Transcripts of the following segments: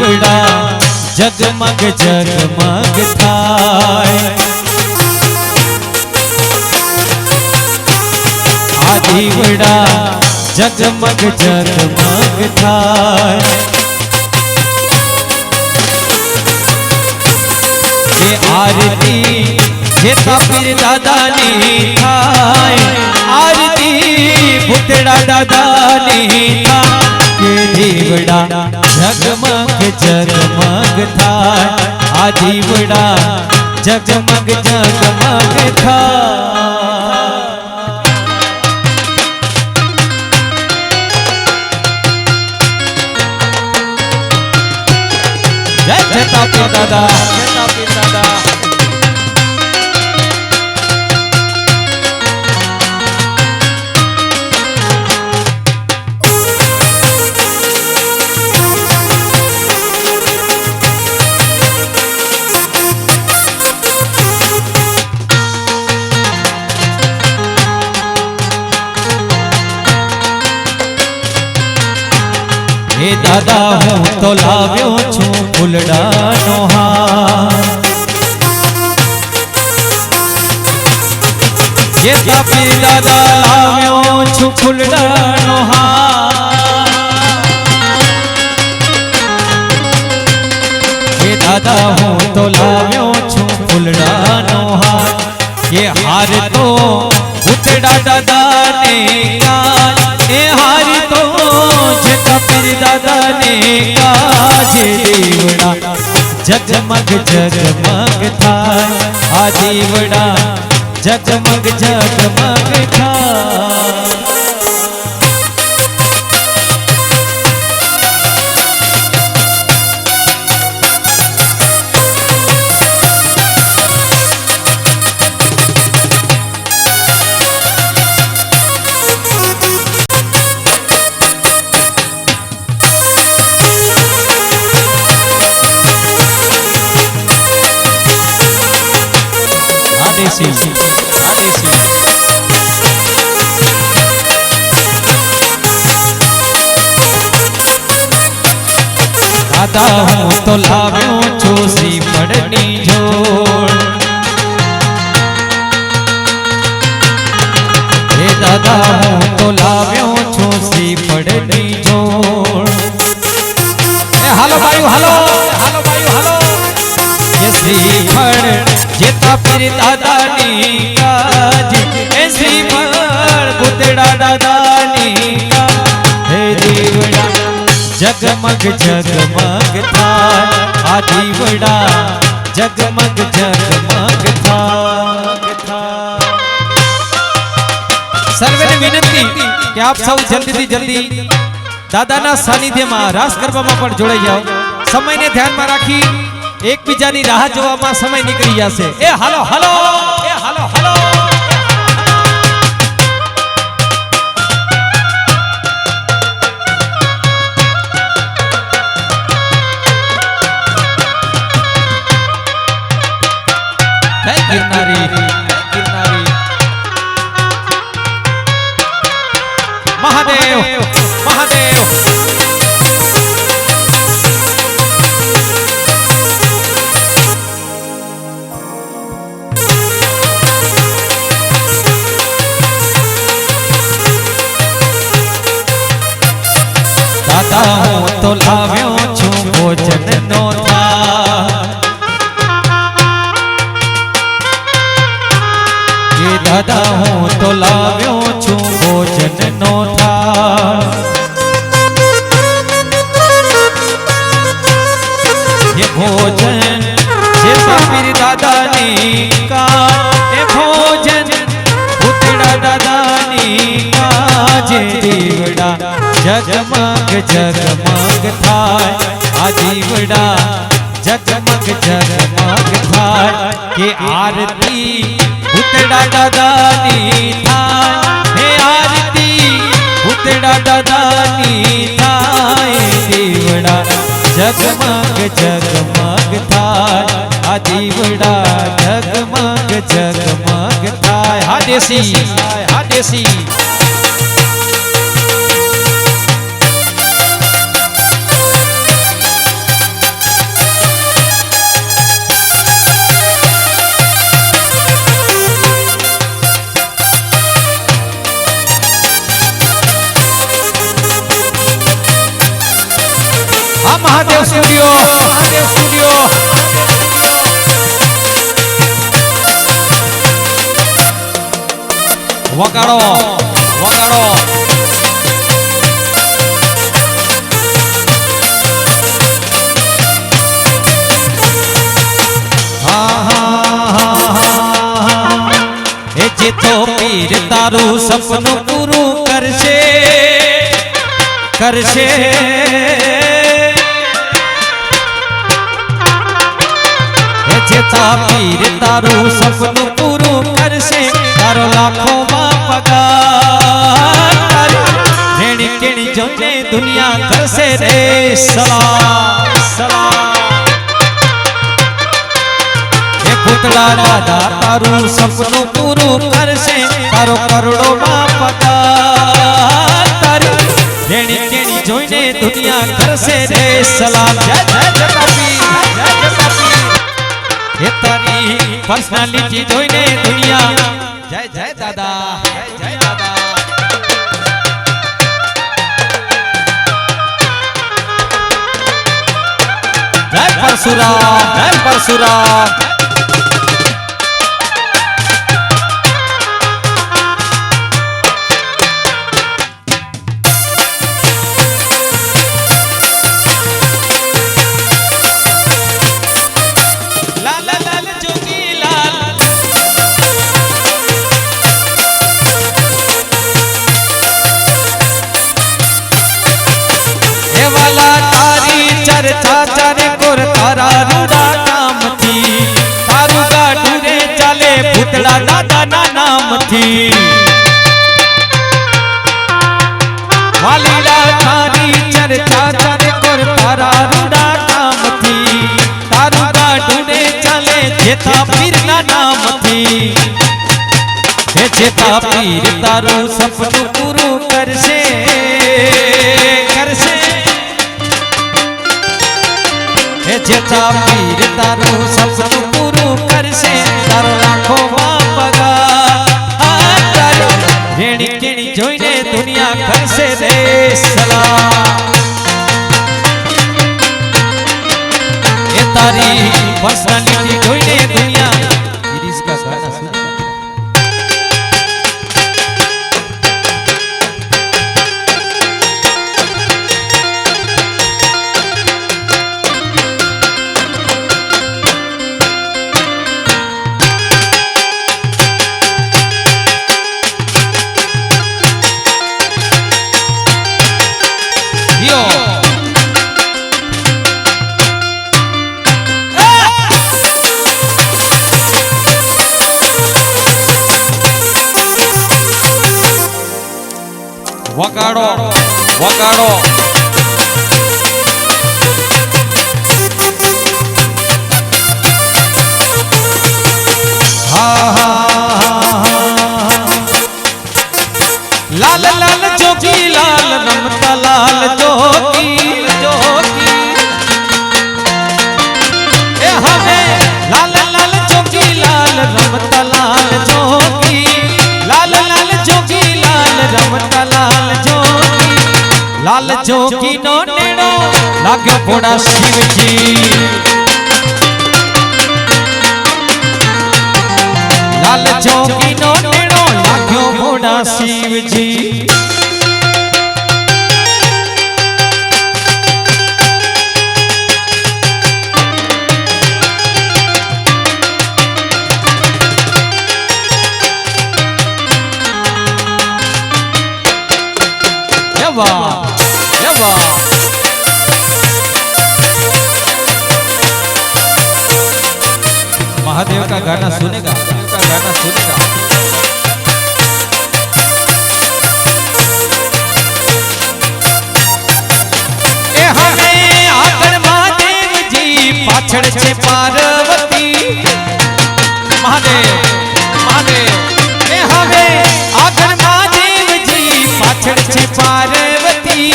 દીવડા જગમગ જગમગ થાય આ દીવડા જગમગ જગમગ થાય એ આરતી જેતા પીર દાદાની થાય આરતી ભૂતડા દાદાની થાય કે દીવડા જગમગ જગમગ થાય આ દીવડા જગમગ જગમગ થાય જય જેતા પીર દાદા જેતા પીર દાદા हे दादा हूँ तो लाव्यो छू फूलडानो हार जेता पीर दादा लाव्यो छू फूलडानो हार हे दादा हूँ तो लाव्यो छू फूलडानो हार ये हार तो भूतड़ा दादा ने काज ए हार तो जेता पीर दादा ने काजे दीवड़ा जगमग जगमग थाय आ दीवड़ा जगमग जगमग थाय आदेशी आदेशी दादा हूँ तो लाव्यो छू श्रीफळनी जोड़ हे दादा हूँ तो लाव्यो छू श्रीफळनी जोड़ हालो भाई हालो हालो भाई हालो ये श्रीफळ जेता पीर दादानी काज ए श्रीफळ भूतड़ा दादानी काज हे दीवड़ा जगमग जगमग थाय आ दीवड़ा जगमग जगमग थाय सर्वेने विनंती कि आप सब जल्दी थी जल्दी दादाना सानिध्यमां रास गरबामां पण जोड़ाई जाओ समयने ध्यानमां राखी एक बीजानी राह जोवामां समय निकली जशे ए हालो हालो ए हालो हालो गिरनारी गिरनारी महादेव महादेव दादा हूँ तो लाव्यो छू भोजन नो थाल ये दादा हूँ तो लाव्यो छू भोजन नो थाल ये भोजन जेता पीर दादा ने का ये भोजन भूतड़ा दादा ने का जे दीवड़ा जगमग जगमग थाय आ दीवड़ा जगमग जगमग थाय के आरती भूतड़ा दादानी थाय हे आरती भूतड़ा दादानी थाय दीवड़ा जगमग जगमग थाय आ दीवड़ा जगमग जगमग थाय हा देसी हा देसी સ્ટુડિયો મહાદેવ સ્ટુડિયો વગાડો વગાડો જે તો પીર તારું સપનું પૂરું કરશે કરશે જે તા પીર તારું સપનું પૂરું કરશે તારો લાખોમાં પગાર રેણી કેણી જોઈને દુનિયા કરશે રે સલામ સલામ ભૂતળા દાદા તારું સપનું પૂરું કરશે તારો કરોડોમાં પગાર તારી રેણી કેણી જોઈને દુનિયા કરશે રે સલામ જય જય જટાપી જય જટાપી એ તારી પર્સનાલિટી જોઈને દુનિયા જય જય દાદા જય જય દાદા જય પરશુરામ ભૂતળા દાદાના નામથી વાલીલા તારી ચર્ચા ચાલે કોર તારા રૂડા નામથી તારું ગાઢું ને ચાલે જેતા પીરના નામથી હે જેતા પીર તારું સપનું પૂરું કરશે કરશે હે જેતા પીર તારું સપનું પૂરું કરશે તારો લાખોમાં પગાર તારી રેણી કેણી જોઈને દુનિયા કરશે રે સલામ એ તારી પર્સનાલિટી જોઈને દુનિયા ગિરીશ કા ગાના સુન વગાડો વગાડો લાલ લાલ જોગી લાલ રમતા લાલ જોગી જોગી એ હવે લાલ લાલ જોગી લાલ રમતા લાલ જોગી લાલ લાલ જોગી લાલ રમતા લાલ જોગી લાલ જોગી નો નેડો લાગ્યો ઘોડા શિવજી લાલ જોગી નો નેડો લાગ્યો ઘોડા શિવજી महादेव का गाना सुनेगा गाना सुनेगा ए हमें आकर महादेव जी पाछड़ छे पार्वती महादेव महादेव ए हमें आकर महादेव जी पाछड़ छे पार्वती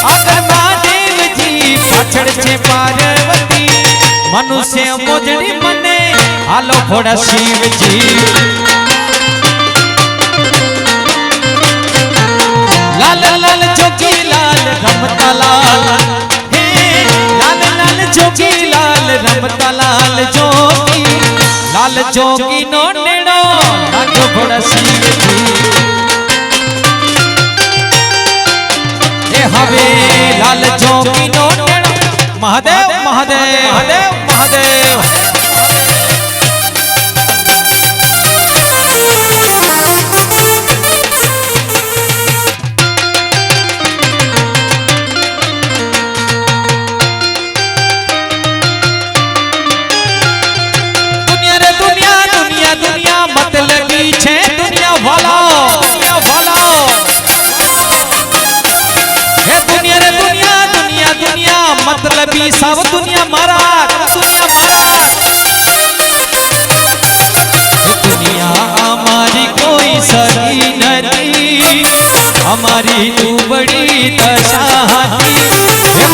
आकर महादेव जी पाछड़ छे पार्वती मनुष्य मोजड़ी मने हालो घोड़ा शिवजी लाल लाल जोगी लाल रमता लाल हे लाल जोगी लाल रमता लाल जोगी नो नेड़ो लागो बड़ा सीधी ए हवे लाल जोगी नो नेड़ो महादेव महादेव महादेव महादेव मतलबी सब दुनिया मारा दुनिया हमारी कोई सगी नहीं हमारी तू बड़ी दशाती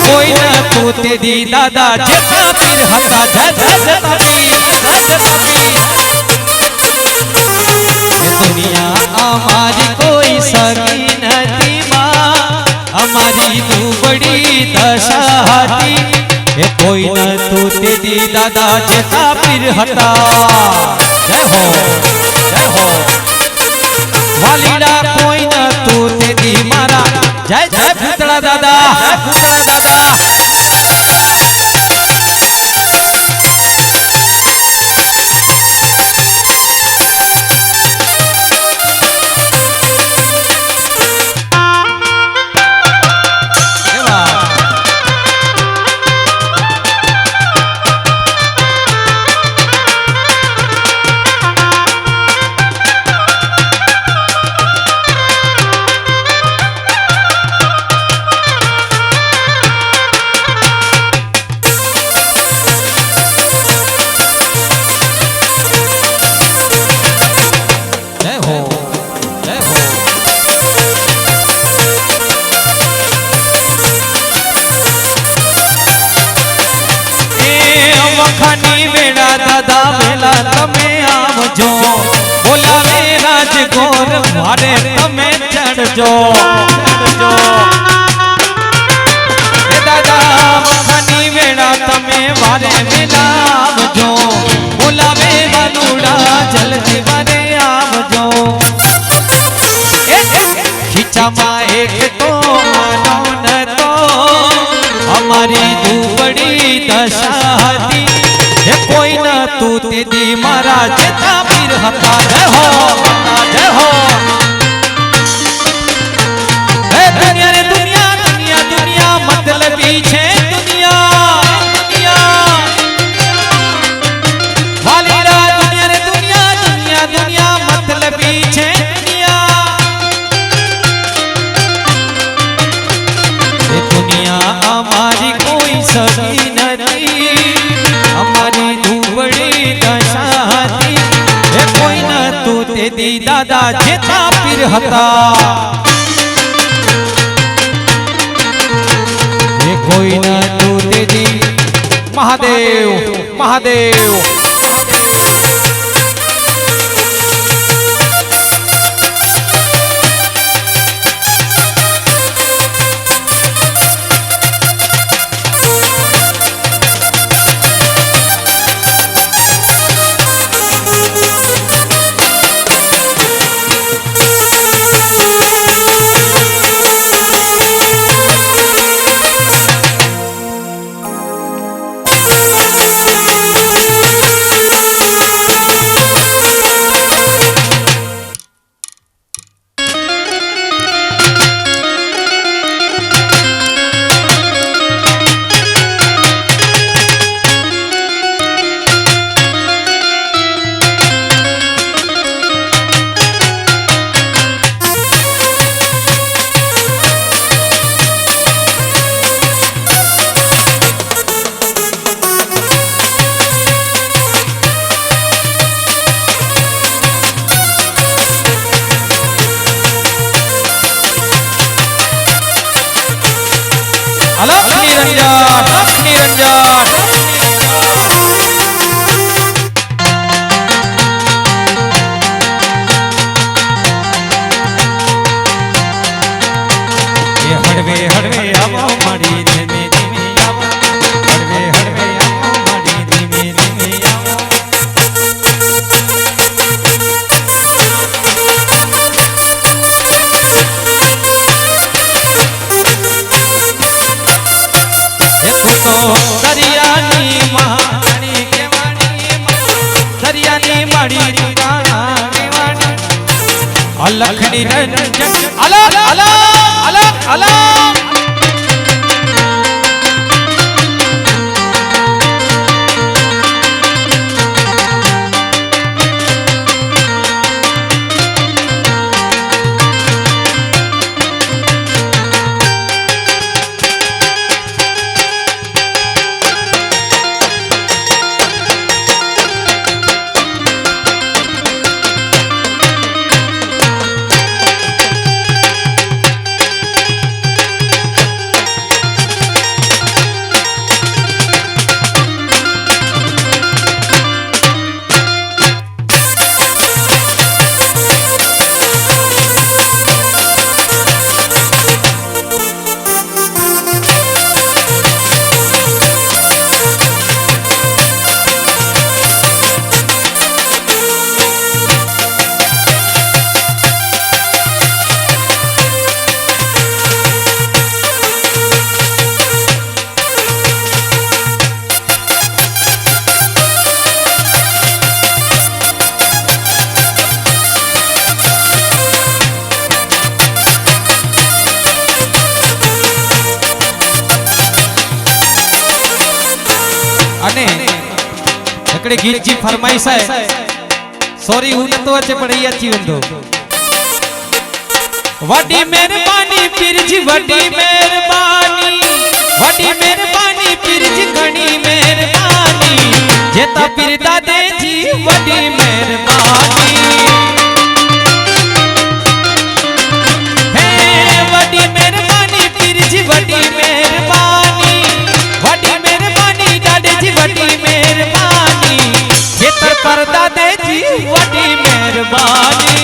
कोई न तू तेरी दादा जेता पीर हता जेता पीर दुनिया हमारी कोई सगी नहीं माँ हमारी तू बड़ी दशाती ए कोई न तू तेरी दादा जेता पीर हता जय हो वालीड़ा कोई न तू तेरी मारा जय जय भूतड़ा दादा खानी वेड़ा दादा मेला तमे आवजो बोलावे राज गोर मारे तमे चढ़जो ए दादा खानी वेड़ा तमे मारे मेला आवजो बोलावे वनुड़ा जल्दी मारे आवजो खींचा मा एक तो मानो न तो हमारी तू बड़ी दशाती कोई न तू तेरी मारा जेता पीर हता जय हो ए दुनिया रे दुनिया दुनिया दुनिया मतलबी छे दुनिया वालीड़ा दुनिया रे दुनिया दुनिया दुनिया मतलबी छे दुनिया ए दुनिया हमारी कोई सगी नहीं हमारी तू बड़ी दशाती है कोई न तू तेरी दादा जेता पीर हता ये कोई न तू तेरी महादेव महादेव हड़वे हड़वे आवो मारी धीमे धीमे आवो हड़वे हड़वे अलख निरंजन अलग अलग अलग अलग एकड़े गीत जी फरमाइश है सॉरी हूं नतो अचे पण ई अची वेंदो वडी मेहरबानी पीर जी वडी मेहरबानी पीर जी घणी मेहरबानी जेता पीर दादे जी वडी मेहरबानी हे वडी मेहरबानी पीर जी वडी मेहरबानी दादे जी वडी मेहरबानी खेतर पर दादे जी वडी मेहरबानी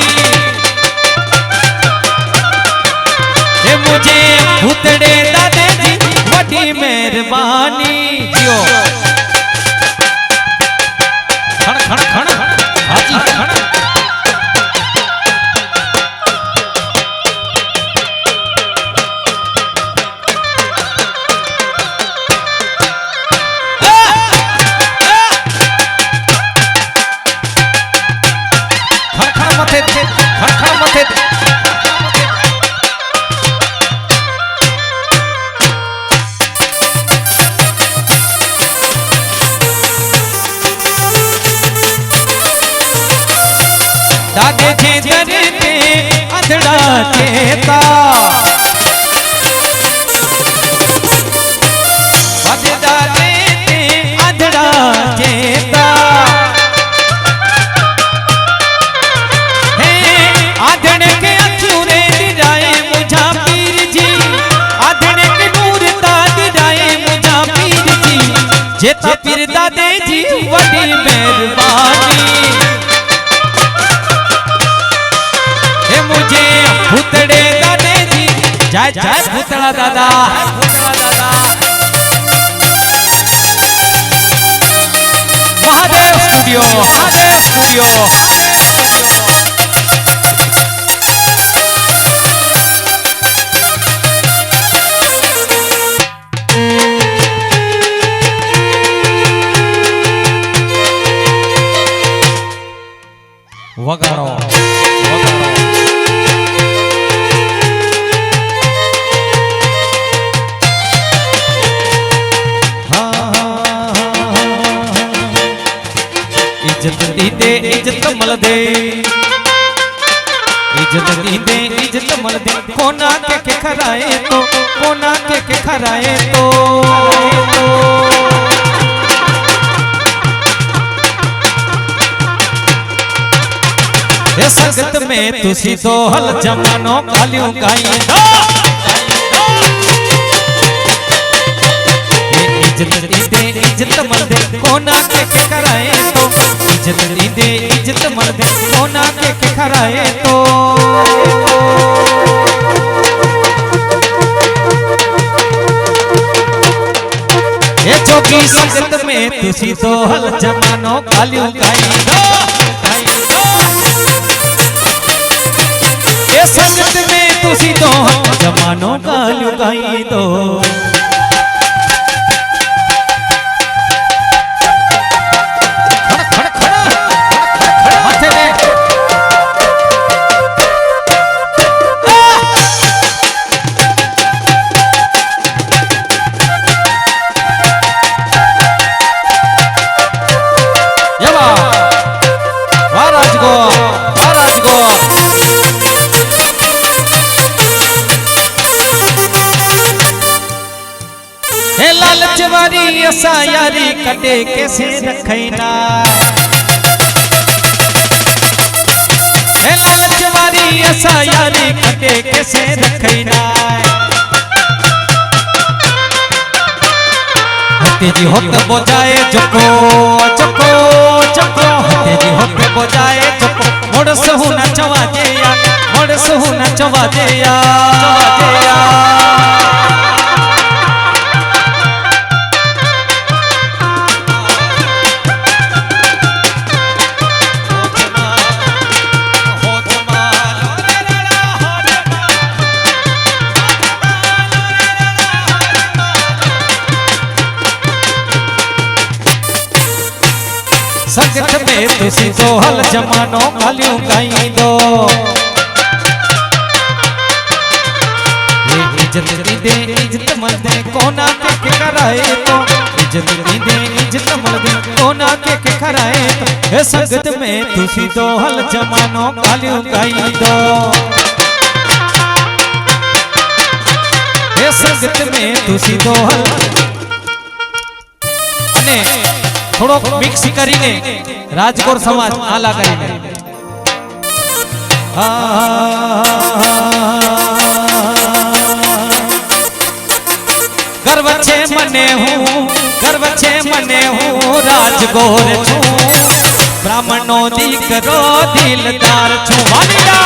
हे मुझे भूतड़े दादे जी वडी मेहरबानी जियो खण खण खण हाजी खण दादे जे दरते अधड़ा चेता दादे ते अधड़ा चेता हे आधड़ के अछूरे दिराए मुझा पीर जी आधड़ के नूर ताद दिराए मुझा पीर जी जेता पीर दादे जी वडी मेहरबानी मुझे भूतड़े दादे जी जय जय भूतड़ा दादा महादेव स्टूडियो वगारो इज्जत दीदे इज्जत मल दे इज्जत दीदे इज्जत मल दे कोना के खराए तो कोना के खराए तो ये संगत में तुसी तो हल जमानो कालियों गाई दो इज्जत दीदे इज्जत मल दे कोना के खराए तो इज्जत दीदे इज्जत मल दे कोना के खराए तो ये चौकी संगत में तुसी तो हल जमानो कालियों गाई दो ये संगत में तुसी तो हल जमानो कालियों गाई दो असा यारी कटे कैसे रखैना लालच वारी असा यारी कटे कैसे रखैना तेजी होत बोजाए चको चको चको तेजी होत बोजाए चको मोड़ सहु नचवा देया मोड़ सहु नचवा देया संगत में तुसी तो हल जमानो गालियों गाई दो इज्जत दे इज्जत मल दे कोना के कराए तो इज्जत दे इज्जत मल दे कोना के कराए तो हे संगत में तुसी तो हल जमानो गालियों गाई दो हे संगत में तुसी तो हल ने थोड़ो मिक्स करीने राजकोट समाज आला करीने गर्व छे मने हूँ राजगोर छू ब्राह्मणो दीकरो दिलदार छू वालीडा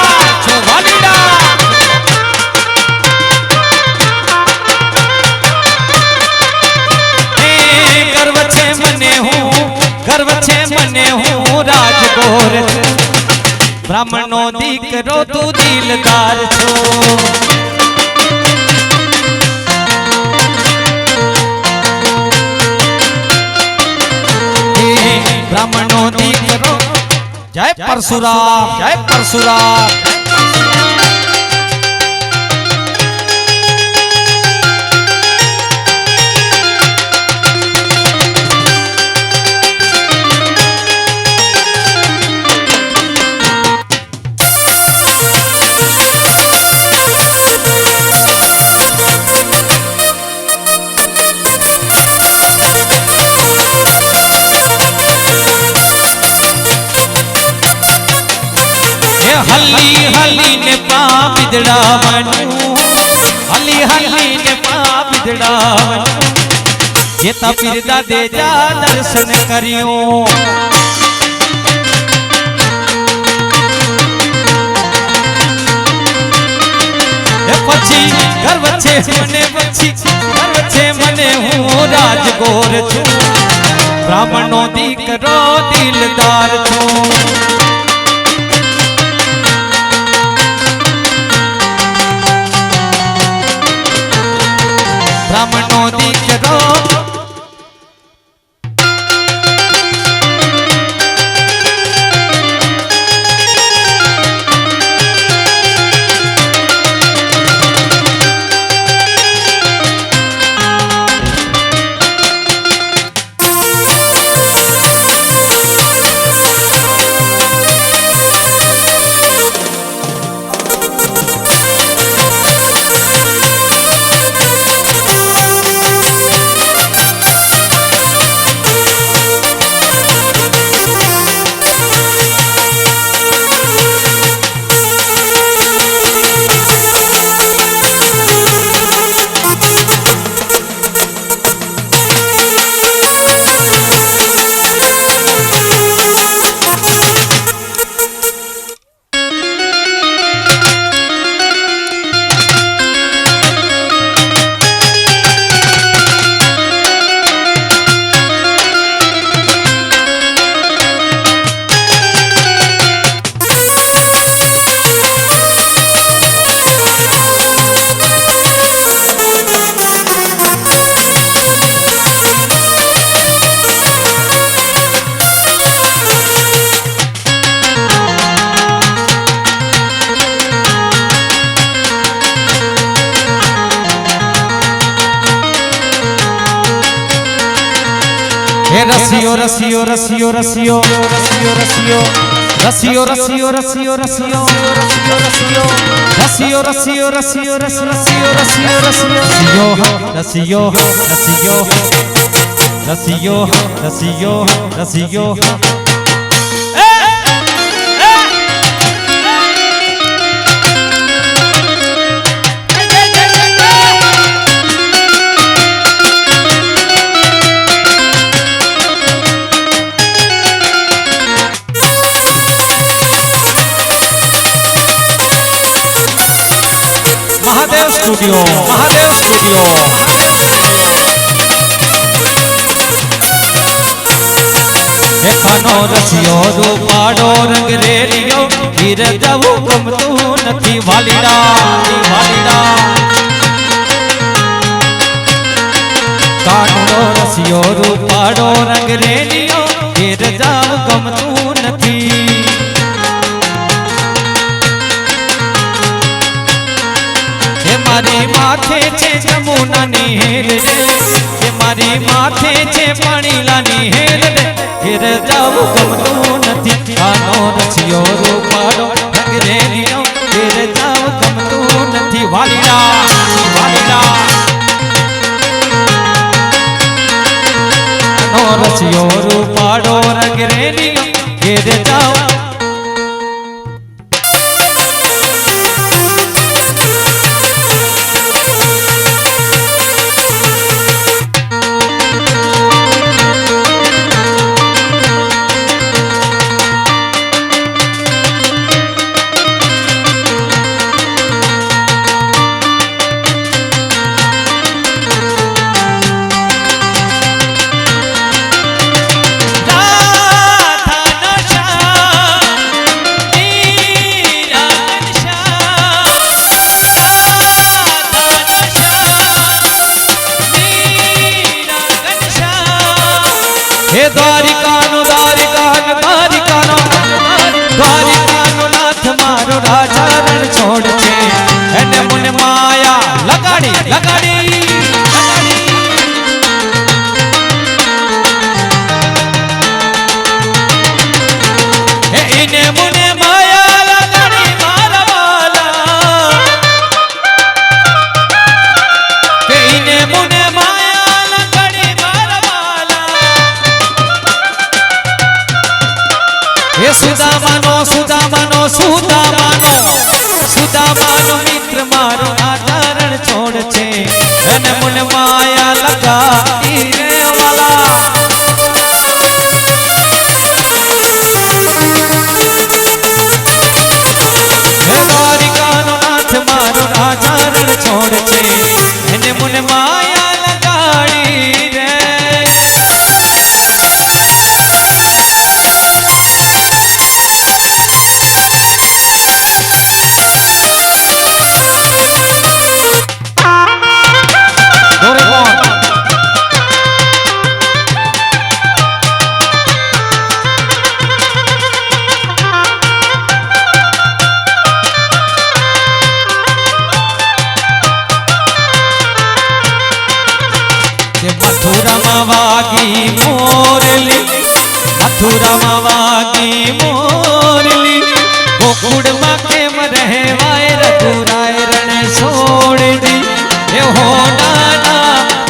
गर्व छे मने हूँ राजगोर ब्राह्मणो दीकरो तू दिलदार छो ब्राह्मणो दीकरो जय परशुराम जय परशुराम हली हली ने पापिदड़ा बनू हली हली ने पापिदड़ा बनू जेता पिरदा दे जा दर्शन करियो ए पछी गर्व छे मने हूँ राजगोर छू ब्राह्मणो दीकरो दिलदार छू ब्राह्मणो दीकरो रसियो रसियो रसियो रसियो रसियो रसियो रसियो रसियो रसियो रसियो रसियो रसियो रसियो रसियो रसियो रसियो रसियो रसियो रसियो રસિયો રસિયો રસિયો महादेव स्टूडियो महादेव स्टूडियो एखानो रसियो रूपाडो रंग रेलियो हीर जवु गमतु नथी वालीडा वालीडा कानो रसियो रूपाडो रंग रेलियो हीर जवु गमतु नथी मारी माथे छे जमुना नी हेर रे ये मारी माथे छे पाणीला नी हेर रे हेर जाऊ गमतो नथी कानो रसियो रूपाडो रंग रेलियो हेर जाऊ गमतो नथी वालीडा वालीडा कानो रसियो रूपाडो रंग रेलियो हेर जाऊ हे द्वारिकानो द्वारिकानो द्वारिकानो द्वारिकानो नाथ मारो राजा रण छोड़ छे एने मुने माया लगाड़ी लगाड़ी लगाड़ी हे इने मुने माया लगाड़ी मारा वाला हे इने मुने माया लगाड़ी मारा वाला हे सुदामानो सुदामानो सुदामानो सुदामानो मित्र मारो आचरण छोड़ छे अन मुन माया लगा रे वाला हे द्वारिकानो नाथ मारो आचरण छोड़ छे अन मुन माया लगाड़ी रे मथुरा वागी मोरली मथुरा वागी मोरली गोकुड़ में केम रहे वाय रघुराय रण छोड़ दी ए हो नाना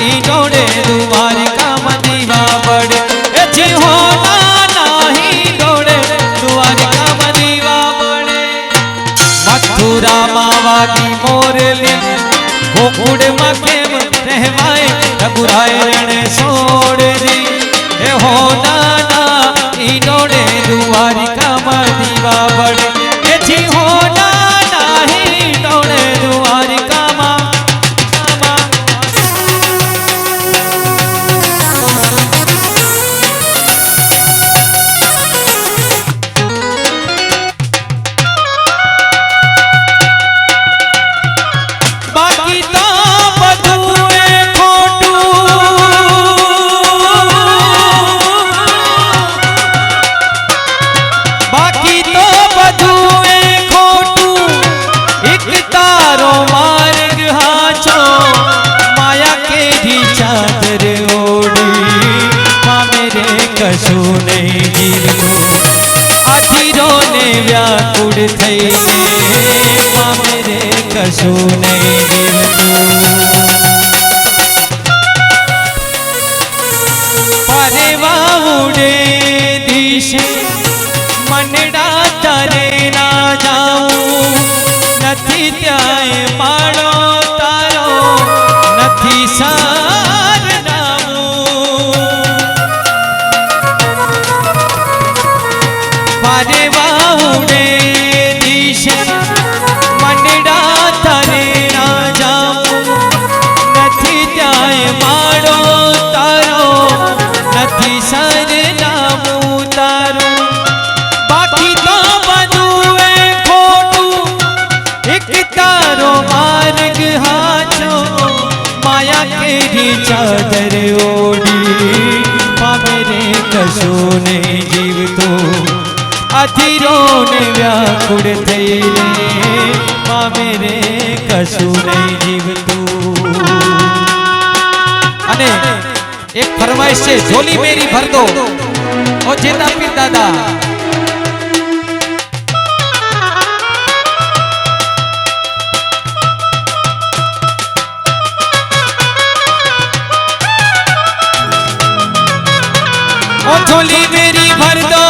ई डोड़े द्वारिका मदीवा बड़े ए जी हो नाना ही डोड़े द्वारिका मदीवा बड़े मथुरा वागी मोरली गोकुड़ में केम रहवाए रघुराय रण छोड़ दी ए हो नाना ई डोड़े द्वारिका मदीवा बड़े ए जी हो नाना ही डोड़े द्वारिका मा बाकी तो बधुए खोटू बाकी तो बधुए खोटू एक तारो मार्ग हाचो माया के धी चादर ओढ़ी मां मेरे कशु नहीं जीवनु आखिरो ने व्याकुड़ थईने मां मेरे कशु नहीं जीवनु ઉડે દિશે મનડા તારે ના જાઉં નથી ત્યાંય માળો તારો નથી સારનામું પારેવા ઉડે દિશે મનડા તારે ના જાઉં નથી ત્યાંય માળો તારો નથી સરનામું તારું બાકી તો બધું એ ખોટું એક તારો માર્ગ હાચો માયા કેરી ચાદર ઓઢી પામે રે કશું નહીં જીવતો અધીરો ને વ્યાકુળ થઈ રે પામે રે કશું નહીં જીવતું અને एक फरमाइश से झोली मेरी भर दो ओ जेता पीर दादा ओ झोली मेरी भर दो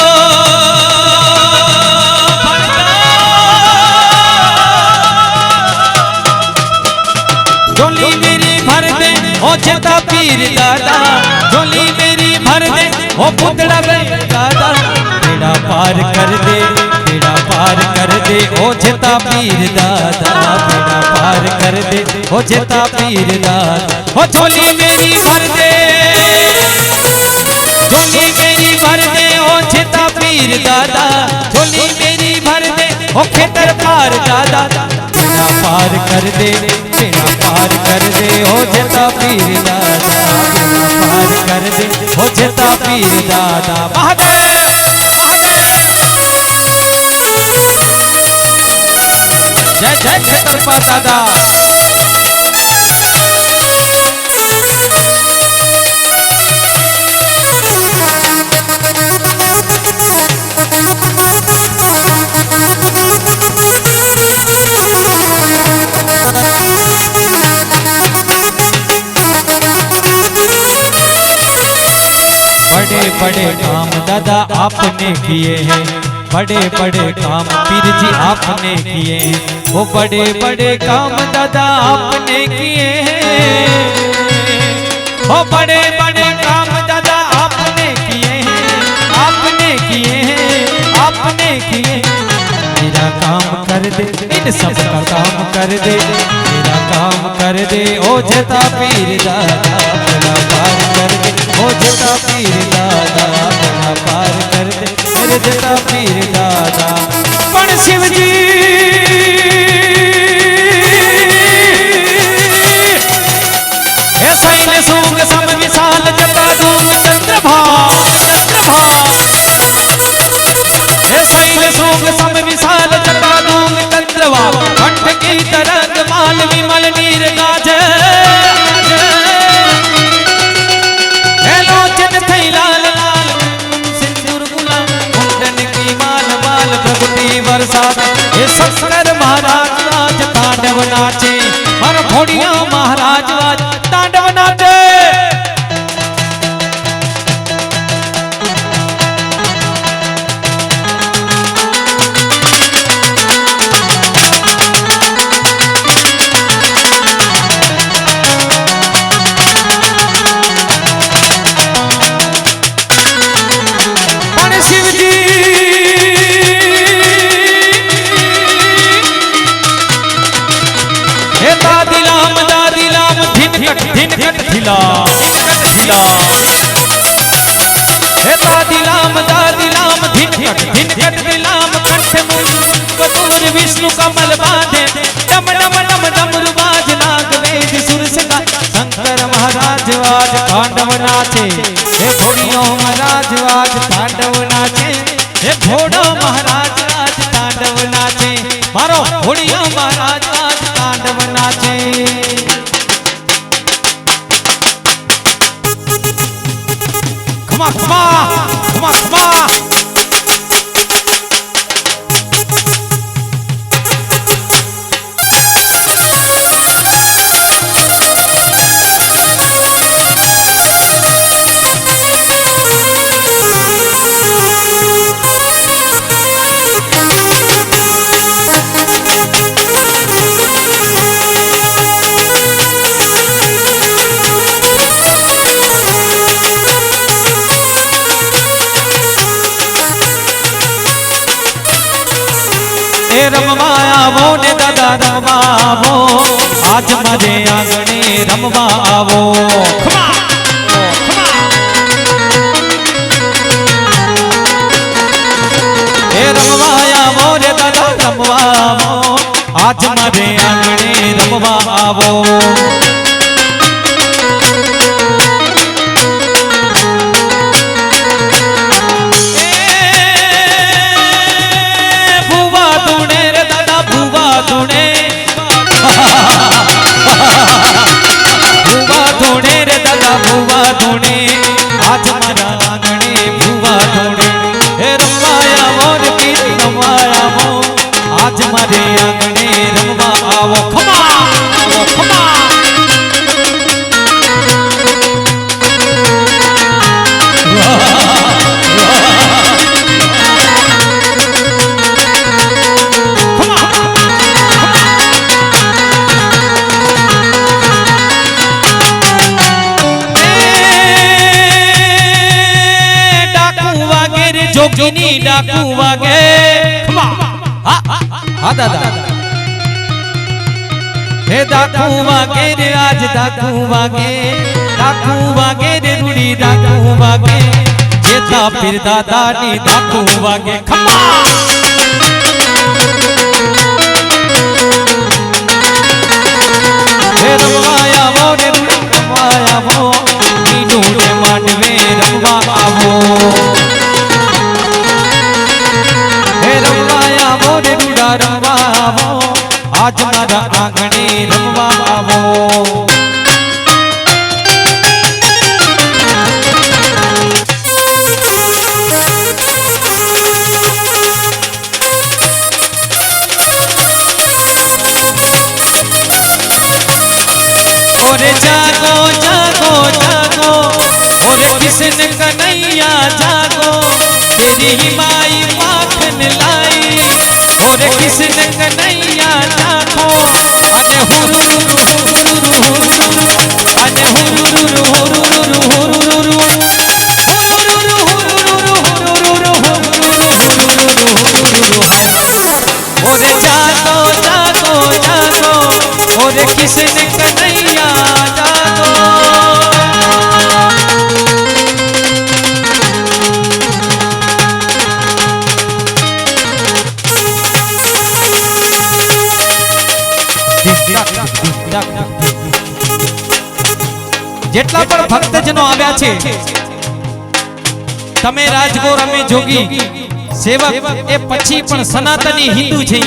झोली मेरी भर दे ओ जेता पीर दादा झोली मेरी भर दे ओ पुतड़ा गए दादा बेड़ा पार कर दे बेड़ा पार कर दे ओ जेता पीर दादा बेड़ा पार कर दे ओ जेता पीर दादा ओ झोली मेरी भर दे झोली मेरी भर दे ओ जेता पीर दादा झोली मेरी भर दे ओ खेतर पार दादा बेड़ा पार कर दे बेड़ा पार कर दे ओ जेता पीर दादा बेड़ा पार कर दे ओ जेता पीर दादा महादेव जय जय खेतरपा दादा बड़े बड़े काम दादा आपने किए हैं बड़े बड़े काम पीर जी आपने किए हैं वो बड़े बड़े काम दादा आपने किए हैं वो बड़े बड़े काम दादा आपने किए हैं आपने किए हैं आपने किए मेरा काम कर दे इन सब का काम कर दे मेरा काम कर दे ओ जेता पीर दादा बेड़ा पार कर दे ओ जेता पीर दादा बेड़ा पार कर दे मेरे जेता पीर दादा पण शिव जी ऐसा ही सूंग सम विशाल जटा दूंग चंद्रभा ऐसा ही सूंग सम विशाल जटा दूंग चंद्रभा कंठ की तरंग माल विमल नीर गाज बरसात ये शंकर महाराज राज तांडव नाचे और घोड़िया महाराज राज तांडव नाचे ढिला ढिला हे दादिलाम धिनकट दिलाम कंठ कपूर विष्णु कमल बांधे डम डम डम डमरू बाज नाग वेद सुर सिंगा शंकर महाराज आज तांडव नाचे हे घोड़ियों महाराज आज तांडव नाचे हे घोड़ो महाराज आज तांडव नाचे मारो घोड़ियों महाराज आज तांडव नाचे Come on, come on, come on, come on. એ રમવા આવો ને દાદા રમવા આવો આજ મારે આંગણે રમવા આવો એ રમવા આવો રે દાદા રમવા આવો આજ મારે આંગણે રમવા આવો જોગીની ડાકુ વાગે હા દાદા હે ડાકુ વાગે રે આજ ડાકુ વાગે રે રૂડી ડાકુ વાગે જેતા પીર દાદાની ડાકુ વાગે ખમા હે રમવાયા વો રે રમવાયા વો મીનું ને માંડવે રમવા આવો રમવા આવો આજ મારા આંગણે રમવા આવો ઓરે જાગો જાગો જાગો ઓરે કિશન કનૈયા જાગો તેરી माई माखन लाई ओरे किसन कन्हैया जागो अने हुरुरु अने हुरुरु ओरे जागो जागो जागो ओरे किसन कन्हैया जागो જેટલા પણ ભક્તજનો આવ્યા છે તમે રાજગોર અમે જોગી સેવક એ પછી પણ સનાતની હિન્દુ છે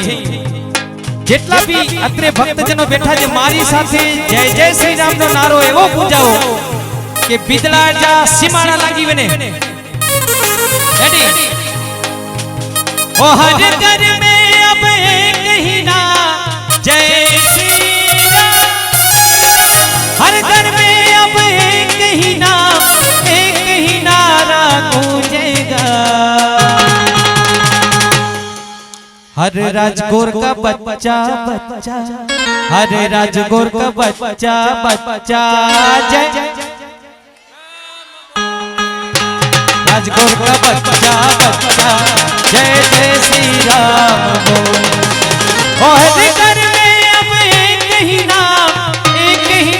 જેટલા બી અત્રે ભક્તજનો બેઠા છે મારી સાથે જય જય શ્રી રામ નો નારો એવો પૂજાઓ કે બિદલા જા સીમાડા લાગી વને રેડી ઓ હર ઘર મે અબ એક ही ना जय हर घर में अब एक ही नारा गूंजेगा हर राजगोर का बच्चा बच्चा हर राजगोर का बच्चा बच्चा जय राजगोर का बच्चा बच्चा जय जय श्री राम बोल ओ हर घर में अब एक ही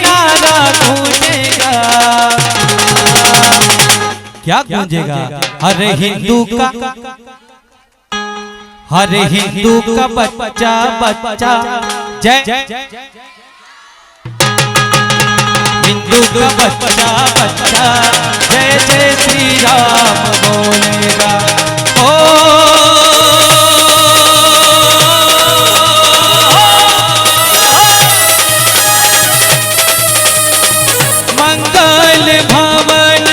नारा गूंजेगा क्या गूंजेगा हर हिंदू का बच्चा बच्चा जय हिंदू का बच्चा बच्चा जय जय श्री राम बोलेगा ओ मंगल भवन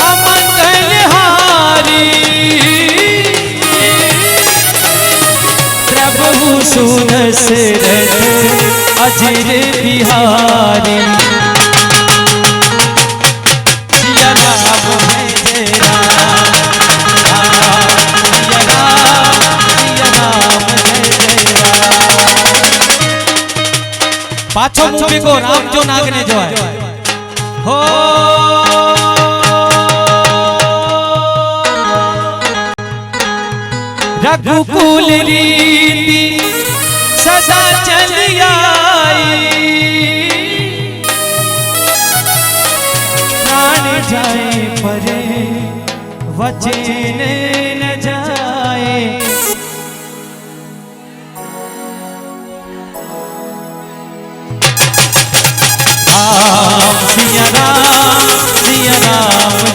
अमंगल हारी प्रभु सुन सरद अजर बिहारी जिया राम है जय राम जिया राम है जय राम पाछो मूवी को राम जो नागने जो है हो रघुकुल रीति सदा चली आई, प्राण जाए परे वचन न जाए। सिया राम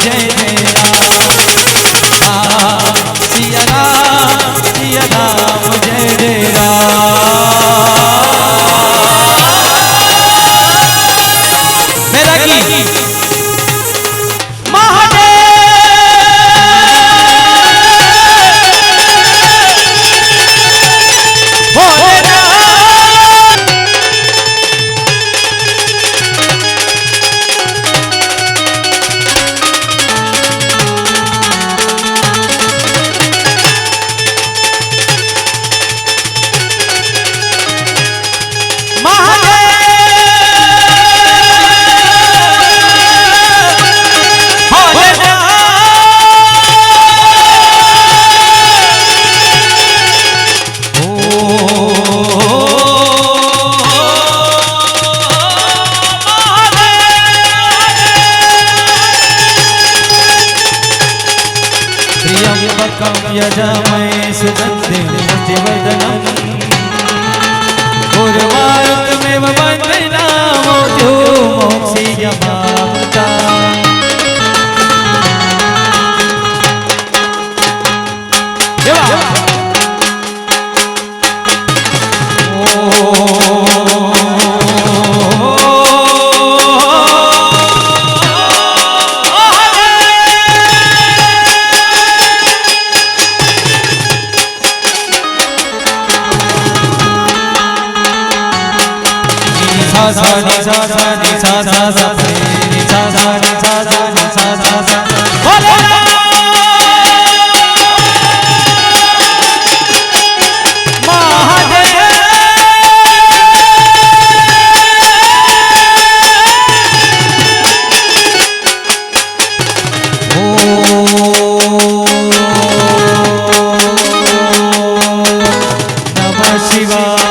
जय जय राम, सिया राम जय जय राम। मेरा गीत यजामहे सुगन्धिं पुष्टिवर्धनम् उर्वारुकमेव वन्दनामो जो मोक्षीयमामृता। शिवा